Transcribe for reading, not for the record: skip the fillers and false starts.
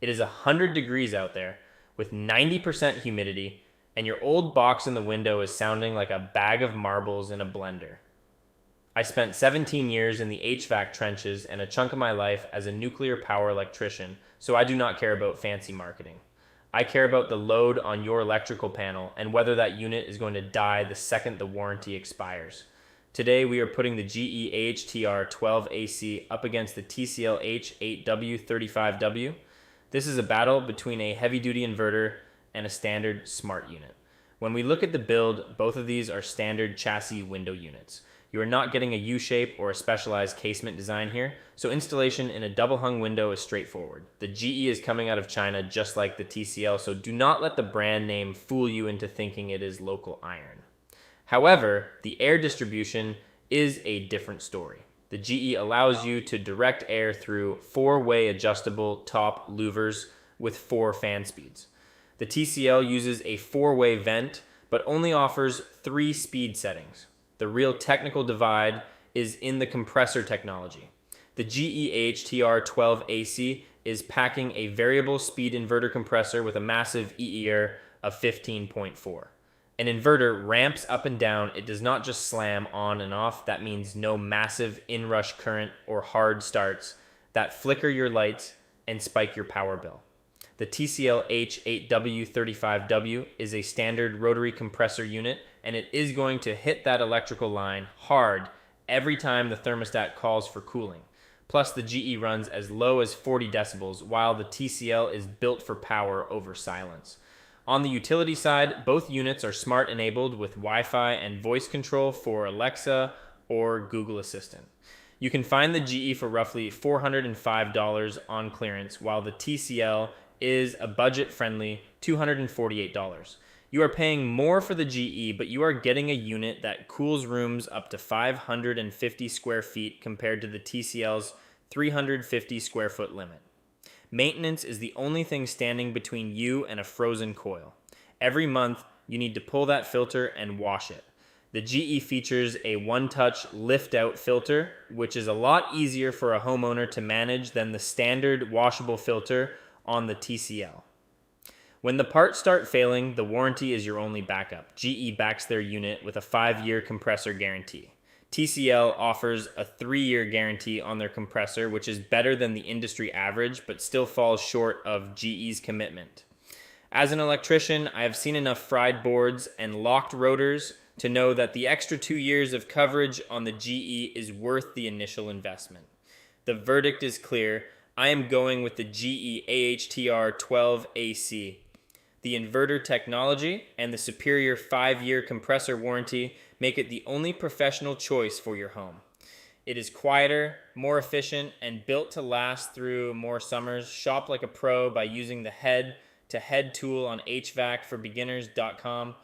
It is 100 degrees out there with 90% humidity, and your old box in the window is sounding like a bag of marbles in a blender. I spent 17 years in the HVAC trenches and a chunk of my life as a nuclear power electrician, so I do not care about fancy marketing. I care about the load on your electrical panel and whether that unit is going to die the second the warranty expires. Today we are putting the GE AHTR12AC up against the TCL H8W35W. This is a battle between a heavy-duty inverter and a standard smart unit. When we look at the build, both of these are standard chassis window units. You are not getting a U-shape or a specialized casement design here, so installation in a double-hung window is straightforward. The GE is coming out of China just like the TCL, so do not let the brand name fool you into thinking it is local iron. However, the air distribution is a different story. The GE allows you to direct air through 4-way adjustable top louvers with 4 fan speeds. The TCL uses a 4-way vent, but only offers 3 speed settings. The real technical divide is in the compressor technology. The GE AHTR12AC is packing a variable speed inverter compressor with a massive EER of 15.4. An inverter ramps up and down. It does not just slam on and off. That means no massive inrush current or hard starts that flicker your lights and spike your power bill. The TCL H8W35W is a standard rotary compressor unit, and it is going to hit that electrical line hard every time the thermostat calls for cooling. Plus, the GE runs as low as 40 decibels, while the TCL is built for power over silence. On the utility side, both units are smart enabled with Wi-Fi and voice control for Alexa or Google Assistant. You can find the GE for roughly $405 on clearance, while the TCL is a budget-friendly $248. You are paying more for the GE, but you are getting a unit that cools rooms up to 550 square feet compared to the TCL's 350 square foot limit. Maintenance is the only thing standing between you and a frozen coil. Every month, you need to pull that filter and wash it. The GE features a one-touch lift-out filter, which is a lot easier for a homeowner to manage than the standard washable filter on the TCL. When the parts start failing, the warranty is your only backup. GE backs their unit with a 5-year compressor guarantee. TCL offers a 3-year guarantee on their compressor, which is better than the industry average, but still falls short of GE's commitment. As an electrician, I have seen enough fried boards and locked rotors to know that the extra 2 years of coverage on the GE is worth the initial investment. The verdict is clear. I am going with the GE AHTR12AC. The inverter technology and the superior 5-year compressor warranty make it the only professional choice for your home. It is quieter, more efficient, and built to last through more summers. Shop like a pro by using the head-to-head tool on HVACforbeginners.com.